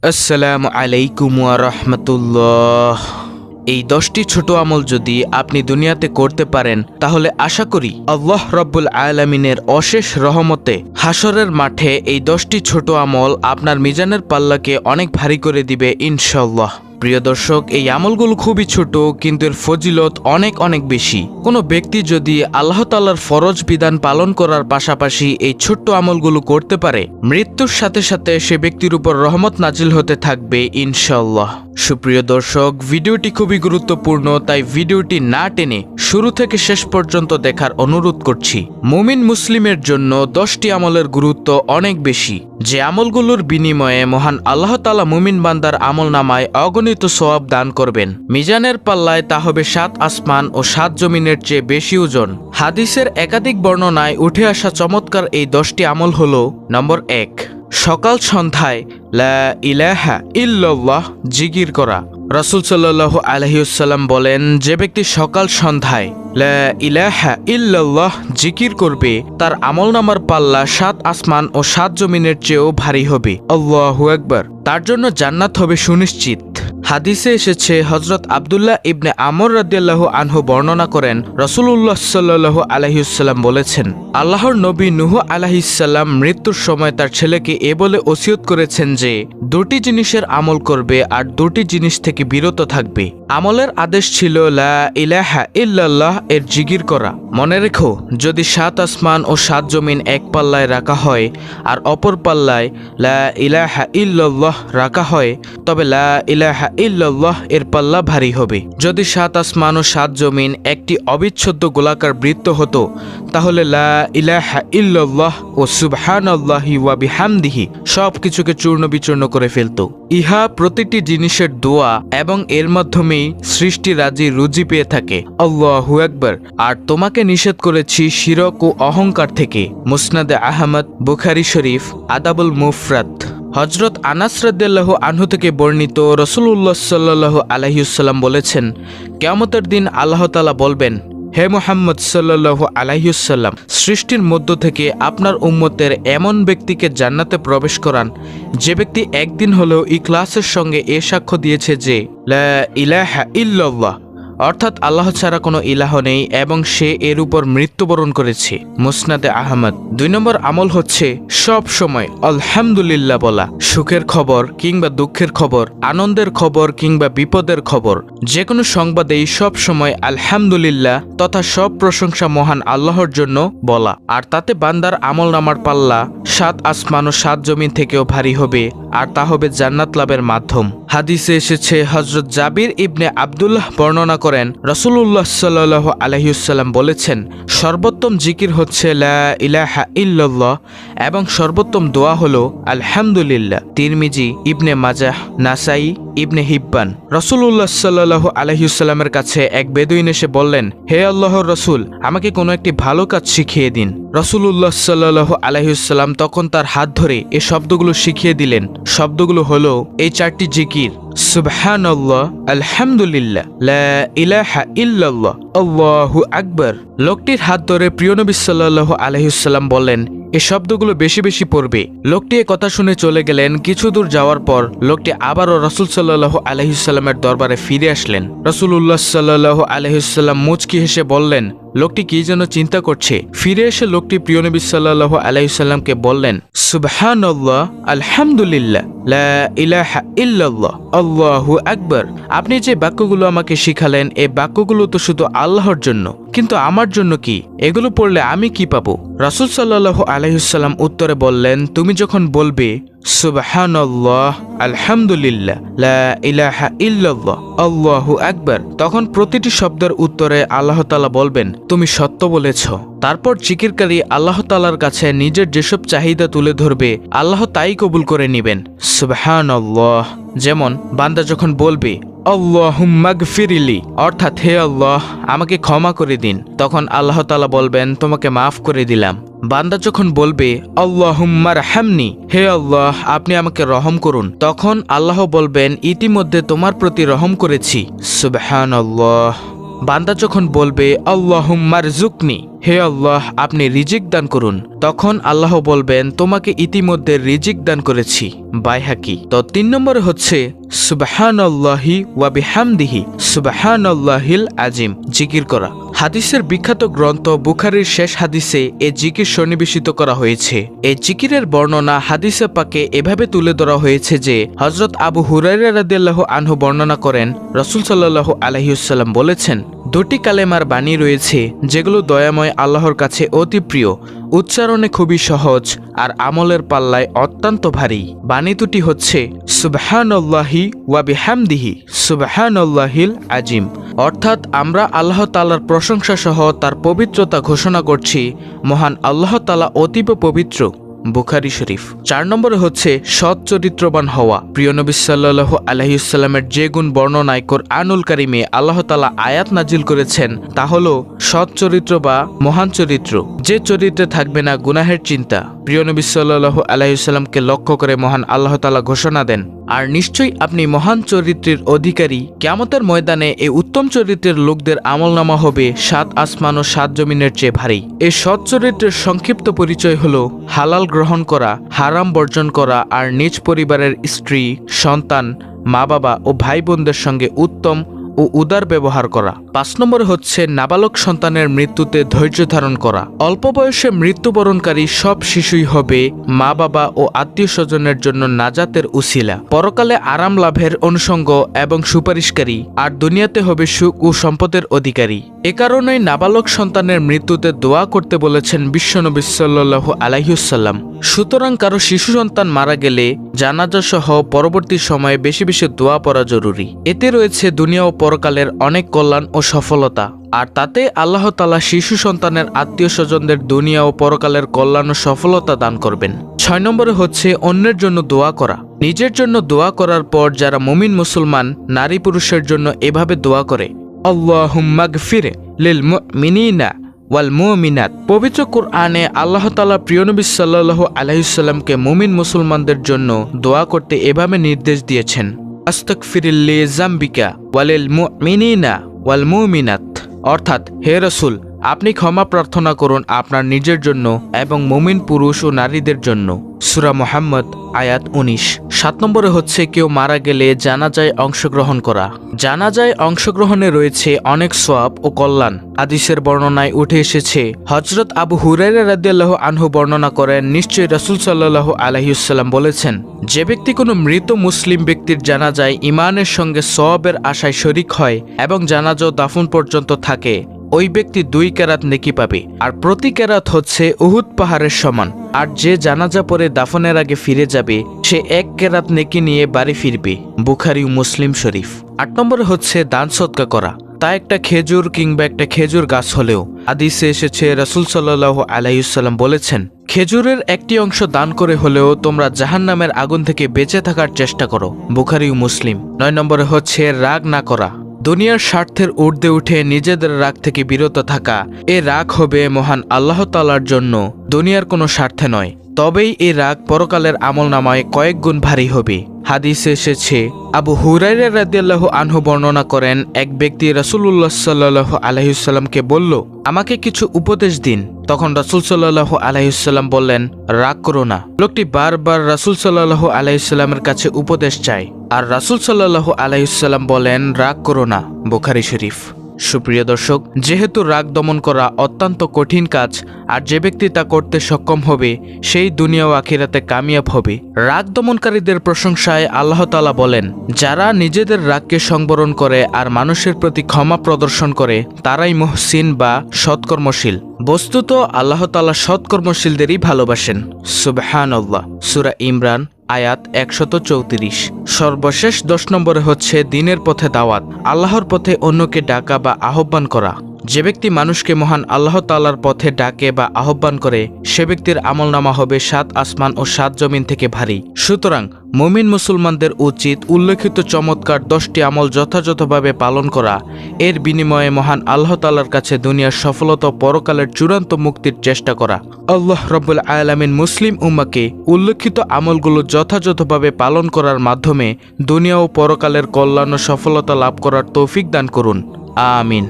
আসসালামু আলাইকুম ওয়া রাহমাতুল্লাহ। এই 10টি ছোট আমল যদি আপনি দুনিয়াতে করতে পারেন তাহলে আশা করি আল্লাহ রাব্বুল আলামিনের অশেষ রহমতে হাশরের মাঠে এই 10টি ছোট আমল আপনার মিজানের পাল্লাকে অনেক ভারী করে দিবে ইনশাআল্লাহ। প্রিয় দর্শক, এই আমলগুলো খুবই ছোট কিন্তু এর ফজিলত অনেক অনেক বেশি। কোনো ব্যক্তি যদি আল্লাহ তাআলার ফরজ বিধান পালন করার পাশাপাশি এই ছোট্ট আমলগুলো করতে পারে, মৃত্যুর সাথে সাথে সে ব্যক্তির উপর রহমত নাজিল হতে থাকবে ইনশাআল্লাহ। সুপ্রিয় দর্শক, ভিডিওটি খুবই গুরুত্বপূর্ণ, তাই ভিডিওটি না টেনে শুরু থেকে শেষ পর্যন্ত দেখার অনুরোধ করছি। মুমিন মুসলিমের জন্য 10টি আমলের গুরুত্ব অনেক বেশি, যে আমলগুলোর বিনিময়ে মহান আল্লাহ তাআলা মুমিন বান্দার আমল নামায় অগণিত সওয়াব দান করবেন। মিজানের পাল্লায় তা হবে 7 আসমান ও 7 জমিনের চেয়ে বেশি ওজন। হাদিসের একাধিক বর্ণনায় উঠে আসা চমৎকার এই 10টি আমল হল: নম্বর 1, সকাল সন্ধ্যায় লা ইলাহা ইল্লাল্লাহ জিকির করা। রাসূল সাল্লাল্লাহু আলাইহি ওয়াসাল্লাম বলেন, যে ব্যক্তি সকাল সন্ধ্যায় লা ইলাহা ইল্লাল্লাহ জিকির করবে তার আমলনামার পাল্লা 7 আসমান ও 7 জমিনের চেয়েও ভারী হবে। আল্লাহু আকবার। তার জন্য জান্নাত হবে সুনিশ্চিত। হাদিসে এসেছে, হযরত আব্দুল্লাহ ইবনে আমর রাদিয়াল্লাহু আনহু বর্ণনা করেন, রাসূলুল্লাহ সাল্লাল্লাহু আলাইহি ওয়াসাল্লাম বলেছেন, আল্লাহর নবী নূহ আলাইহিস সালাম মৃত্যুর সময় তার ছেলেকে এ বলে ওসিয়ত করেছেন যে 2টি জিনিসের আমল করবে আর 2টি জিনিস থেকে বিরত থাকবে। আমলের আদেশ ছিল লা ইলাহা ইল্লাল্লাহ এর জিকির করা। মনে রেখো, যদি 7 আসমান ও 7 জমিন এক পাল্লায় রাখা হয় আর অপর পাল্লায় লা ইলাহা ইল্লাল্লাহ রাখা হয়, তবে লা ইলাহা ইল্লাল্লাহ এর পাল্লা ভারী হবে। যদি 7 আসমান ও 7 জমিন একটি অবিচ্ছেদ্য গোলাকার বৃত্ত হতো, তাহলে লা ইলাহা ইল্লাল্লাহ ও সুবহানাল্লাহি ওয়া বিহামদিহি সব কিছুকে চূর্ণ বিচূর্ণ করে ফেলত। ইহা প্রতিটি জিনিসের দোয়া এবং এর মাধ্যমেই সৃষ্টি রাজি রুজি পেয়ে থাকে। আল্লাহু আকবার। আর তোমাকে নিষেধ করেছি শিরক ও অহংকার থেকে। মুসনাদে আহমদ, বুখারী শরীফ, আদাবুল মুফরাদ। হযরত আনাস রাদিয়াল্লাহু আনহু থেকে বর্ণিত, রাসূলুল্লাহ সাল্লাল্লাহু আলাইহি ওয়াসাল্লাম বলেছেন, কিয়ামতের দিন আল্লাহ তাআলা বলবেন, হে মুহাম্মদ সাল্লাল্লাহু আলাইহি ওয়াসাল্লাম, সৃষ্টির মধ্য থেকে আপনার উম্মতের এমন ব্যক্তিকে জান্নাতে প্রবেশ করান যে ব্যক্তি একদিন হলেও ইখলাসের সঙ্গে এ সাক্ষ্য দিয়েছে যে লা ইলাহা ইল্লাল্লাহ, অর্থাৎ আল্লাহ ছাড়া কোনো ইলাহ নেই, এবং সে এর উপর মৃত্যুবরণ করেছে। মুসনাদে আহমদ। 2 নম্বর আমল হচ্ছে সব সময় আলহামদুলিল্লাহ বলা। সুখের খবর কিংবা দুঃখের খবর, আনন্দের খবর কিংবা বিপদের খবর, যে কোনো সংবাদেই সব সময় আলহামদুলিল্লাহ তথা সব প্রশংসা মহান আল্লাহর জন্য বলা। আর তাতে বান্দার আমল নামার পাল্লা 7 আসমান ও 7 জমিন থেকেও ভারী হবে, আর তা হবে জান্নাত লাভের মাধ্যম। হাদিসে এসেছে, হযরত জাবির ইবনে আব্দুল্লাহ বর্ণনা করেন, রাসূলুল্লাহ সাল্লাল্লাহু আলাইহি ওয়াসাল্লাম বলেছেন, সর্বোত্তম জিকির হচ্ছে লা ইলাহা ইল্লাল্লাহ এবং সর্বোত্তম দোয়া হলো আলহামদুলিল্লাহ। তিরমিজি, ইবনে মাজাহ, নাসাই, ইবনে হিব্বান। রাসূলুল্লাহ সাল্লাল্লাহু আলাইহি ওয়াসাল্লামের কাছে এক বেদুইন এসে বললেন, হে আল্লাহর রাসূল, আমাকে কোনো একটি ভালো কাজ শিখিয়ে দিন। রাসূলুল্লাহ সাল্লাল্লাহু আলাইহি ওয়াসাল্লাম তখন তার হাত ধরে এই শব্দগুলো শিখিয়ে দিলেন। শব্দগুলো হলো এই 4টি জিকির: সুবহানাল্লাহ, আলহামদুলিল্লাহ, লা ইলাহা ইল্লাল্লাহ, আল্লাহু আকবার। লোকটির হাত ধরে প্রিয় নবী সাল্লাল্লাহু আলাইহি ওয়াসাল্লাম বললেন, এই শব্দগুলো বেশি বেশি পড়বে। লোকটি এ কথা শুনে চলে গেলেন। কিছু দূর যাওয়ার পর লোকটি আবারও রাসূল সাল্লাল্লাহু আলাইহি ওয়াসাল্লামের দরবারে ফিরে আসলেন। রাসূলুল্লাহ সাল্লাল্লাহু আলাইহি ওয়াসাল্লাম মুচকি হেসে বললেন, লোকটি কি যেন চিন্তা করছে। ফিরে এসে লোকটি প্রিয় নবী সাল্লাল্লাহু আলাইহি ওয়াসাল্লামকে বললেন, সুবহানাল্লাহ, আলহামদুলিল্লাহ, লা ইলাহা ইল্লাল্লাহ, আল্লাহু আকবার। আপনি যে বাক্যগুলো আমাকে শিখালেন, এই বাক্যগুলো তো শুধু আল্লাহর জন্য, কিন্তু আমার জন্য কি? এগুলো পড়লে আমি কি পাবো? রাসূল সাল্লাল্লাহু আলাইহি ওয়াসাল্লাম উত্তরে বললেন, তুমি যখন বলবে সুবহানাল্লাহ, আলহামদুলিল্লাহ, লা ইলাহা ইল্লাল্লাহ, আল্লাহু আকবার, তখন প্রতিটি শব্দের উত্তরে আল্লাহ তাআলা বলবেন, তুমি সত্য বলেছ। তারপর জিকিরকারী আল্লাহ তাআলার কাছে নিজের যেসব চাহিদা তুলে ধরবে, আল্লাহ তাই কবুল করে নেবেন। সুবহানাল্লাহ। যেমন বান্দা যখন বলবে আল্লাহুম্মা গফিরলি, অর্থাৎ হে আল্লাহ আমাকে ক্ষমা করে দিন, তখন আল্লাহ তাআলা বলবেন, তোমাকে মাফ করে দিলাম। বান্দা যখন বলবে আল্লাহুম্মা রহামনি, হে আল্লাহ আপনি আমাকে রহম করুন, তখন আল্লাহ বলবেন, ইতিমধ্যে তোমার প্রতি রহম করেছি। সুবহানাল্লাহ। বান্দা যখন বলবে আল্লাহুম্মা রযুকনি, হে আল্লাহ, আপনি রিজিক দান করুন। তখন আল্লাহ বলবেন, তোমাকে ইতিমধ্যে রিজিক দান করেছি। বাইহাকি। তো 3 নম্বরে হচ্ছে সুবহানাল্লাহি ওয়া বিহামদিহি সুবহানাল্লাহিল আজিম, জিকির করা। হাদিসের বিখ্যাত গ্রন্থ বুখারীর শেষ হাদিসে এই জিকির সন্নিবেশিত করা হয়েছে। এই জিকিরের বর্ণনা হাদিসে পাকে এভাবে তুলে ধরা হয়েছে যে হযরত আবু হুরায়রা রাদিয়াল্লাহু আনহু বর্ণনা করেন, রাসূল সাল্লাল্লাহু আলাইহি ওয়াসাল্লাম বলেছেন, 2টি কালেমার বাণী রয়েছে যেগুলো দয়াময় আল্লাহর কাছে অতি প্রিয়, উচ্চারণে খুবই সহজ আর আমলের পাল্লায় অত্যন্ত ভারী। বাণী দুটি হচ্ছে সুবহানাল্লাহি ওয়া বিহামদিহি সুবহানাল্লাহিল আজিম। অর্থাৎ আমরা আল্লাহ তাআলার প্রশংসা সহ তার পবিত্রতা ঘোষণা করছি। মহান আল্লাহ তাআলা অতীব পবিত্র। বুখারী শরীফ। 4 নম্বরে হচ্ছে সৎ চরিত্রবান হওয়া। প্রিয় নবী সাল্লাল্লাহু আলাইহি ওয়াসাল্লামের যে গুণ বর্ণনায় কোরআনুল কারিমে আল্লাহ তাআলা আয়াত নাজিল করেছেন তা হলো সৎ চরিত্র বা মহান চরিত্র, যে চরিত্রে থাকবে না গুনাহের চিন্তা। প্রিয় নবী সাল্লাল্লাহু আলাইহি ওয়াসাল্লামকে লক্ষ্য করে মহান আল্লাহ তাআলা ঘোষণা দেন, আর নিশ্চয়ই আপনি মহান চরিত্রের অধিকারী। কিয়ামতের ময়দানে এই উত্তম চরিত্রের লোকদের আমলনামা হবে 7 আসমান ও 7 জমিনের চেয়ে ভারী। এই সৎ চরিত্রের সংক্ষিপ্ত পরিচয় হলো হালাল গ্রহণ করা, হারাম বর্জন করা, আর নিজ পরিবারের স্ত্রী, সন্তান, মা বাবা ও ভাই বোনদের সঙ্গে উত্তম ও উদার ব্যবহার করা। 5 নম্বরে হচ্ছে নাবালক সন্তানের মৃত্যুতে ধৈর্য ধারণ করা। অল্প বয়সে মৃত্যুবরণকারী সব শিশুই হবে মা বাবা ও আত্মীয় স্বজনের জন্য নাজাতের উসিলা, পরকালে আরাম লাভের অনুষঙ্গ এবং সুপারিশকারী, আর দুনিয়াতে হবে সুখ ও সম্পদের অধিকারী। এ কারণেই নাবালক সন্তানের মৃত্যুতে দোয়া করতে বলেছেন বিশ্বনবী সাল্লাল্লাহু আলাইহি ওয়াসাল্লাম। সুতরাং কারো শিশু সন্তান মারা গেলে জানাজা সহ পরবর্তী সময়ে বেশি বেশি দোয়া পড়া জরুরি। এতে রয়েছে দুনিয়া ও পরকালের অনেক কল্যাণ ও সফলতা, আর তাতে আল্লাহ তাআলা শিশু সন্তানের আত্মীয় স্বজনদের দুনিয়া ও পরকালের কল্যাণ ও সফলতা দান করবেন। 6 নম্বরে হচ্ছে অন্যের জন্য দোয়া করা। নিজের জন্য দোয়া করার পর যারা মুমিন মুসলমান নারী পুরুষের জন্য এভাবে দোয়া করে, আল্লাহুম্মা গফির লিল মুমিনিনা ওয়াল মুমিনাত। পবিত্র কুরআনে আল্লাহ তাআলা প্রিয় নবী সাল্লাল্লাহু আলাইহি ওয়াসাল্লামকে মুমিন মুসলমানদের জন্য দোয়া করতে এভাবে নির্দেশ দিয়েছেন, আস্তাগফিরুল্লি যামবিকা ওয়ালিল মুমিনিনা ওয়াল মুমিনাত। অর্থাৎ, হে রাসূল, আপনি ক্ষমা প্রার্থনা করুন আপনার নিজের জন্য এবং মুমিন পুরুষ ও নারীদের জন্য। সূরা মুহাম্মদ আয়াত 19। 7 নম্বরে হচ্ছে কেউ মারা গেলে জানাজায় অংশগ্রহণ করা। জানাজায় অংশগ্রহণে রয়েছে অনেক সওয়াব ও কল্যাণ। হাদিসের বর্ণনায় উঠে এসেছে, হযরত আবু হুরায়রা রাদিয়াল্লাহু আনহু বর্ণনা করেন, নিশ্চয়ই রাসূল সাল্লাল্লাহু আলাইহি ওয়াসাল্লাম বলেছেন, যে ব্যক্তি কোনো মৃত মুসলিম ব্যক্তির জানাজায় ঈমানের সঙ্গে সওয়াবের আশায় শরীক হয় এবং জানাজা দাফন পর্যন্ত থাকে, ওই ব্যক্তি 2 কেরাত নেকি পাবে, আর প্রতি কেরাত হচ্ছে উহুদ পাহাড়ের সমান। আর যে জানাজা পরে দাফনের আগে ফিরে যাবে সে 1 কেরাত নেকি নিয়ে বাড়ি ফিরবে। বুখারী ও মুসলিম শরীফ। 8 নম্বরে হচ্ছে দান সদকা করা। তা একটা খেজুর কিংবা একটা খেজুর গাছ হলেও। হাদিসে এসেছে, রাসূল সাল্লাল্লাহু আলাইহি ওয়াসাল্লাম বলেছেন, খেজুরের একটি অংশ দান করে হলেও তোমরা জাহান্নামের আগুন থেকে বেঁচে থাকার চেষ্টা করো। বুখারী ও মুসলিম। 9 নম্বরে হচ্ছে রাগ না করা। দুনিয়ার স্বার্থের ঊর্ধ্বে উঠে নিজেদের রাগ থেকে বিরত থাকা। এ রাগ হবে মহান আল্লাহ তাআলার জন্য, দুনিয়ার কোনো স্বার্থে নয়। তবেই এই রাগ পরকালের আমলনামায় কয়েক গুণ ভারী হবে। হাদিসে এসেছে, আবু হুরায়রা রাদিয়াল্লাহু আনহু বর্ণনা করেন, এক ব্যক্তি রাসূলুল্লাহ সাল্লাল্লাহু আলাইহি ওয়াসাল্লামকে বলল, আমাকে কিছু উপদেশ দিন। তখন রাসূল সাল্লাল্লাহু আলাইহি ওয়াসাল্লাম বললেন, রাগ করো না। লোকটি বারবার রাসূল সাল্লাল্লাহু আলাইহি ওয়াসাল্লামের কাছে উপদেশ চায়, আর রাসূল সাল্লাল্লাহু আলাইহি ওয়াসাল্লাম বলেন, রাগ করো না। বুখারী শরীফ। সুপ্রিয় দর্শক, যেহেতু রাগ দমন করা অত্যন্ত কঠিন কাজ, আর যে ব্যক্তি তা করতে সক্ষম হবে সেই দুনিয়া ও আখিরাতে কামিয়াব হবে। রাগ দমনকারীদের প্রশংসায় আল্লাহ তাআলা বলেন, যারা নিজেদের রাগকে সংবরণ করে আর মানুষের প্রতি ক্ষমা প্রদর্শন করে তারাই মুহসিন বা সৎকর্মশীল। বস্তুত আল্লাহ তাআলা সৎকর্মশীলদেরই ভালোবাসেন। সুবহানাল্লাহ। সূরা ইমরান আয়াত 134। সর্বশেষ 10 নম্বরে হচ্ছে দিনের পথে দাওয়াত। আল্লাহর পথে অন্যকে ডাকা বা আহ্বান করা। যে ব্যক্তি মানুষকে মহান আল্লাহ তাআলার পথে ডাকে বা আহ্বান করে সে ব্যক্তির আমলনামা হবে 7 আসমান ও 7 জমিন থেকে ভারী। সুতরাং মুমিন মুসলমানদের উচিত উল্লেখিত চমৎকার 10টি আমল যথাযথভাবে পালন করা। এর বিনিময়ে মহান আল্লাহ তাআলার কাছে দুনিয়ার সফলতা পরকালের চূড়ান্ত মুক্তির চেষ্টা করা। আল্লাহ রাব্বুল আলামিন মুসলিম উম্মাহকে উল্লেখিত আমলগুলো যথাযথভাবে পালন করার মাধ্যমে দুনিয়া ও পরকালের কল্যাণ ও সফলতা লাভ করার তৌফিক দান করুন। আমিন।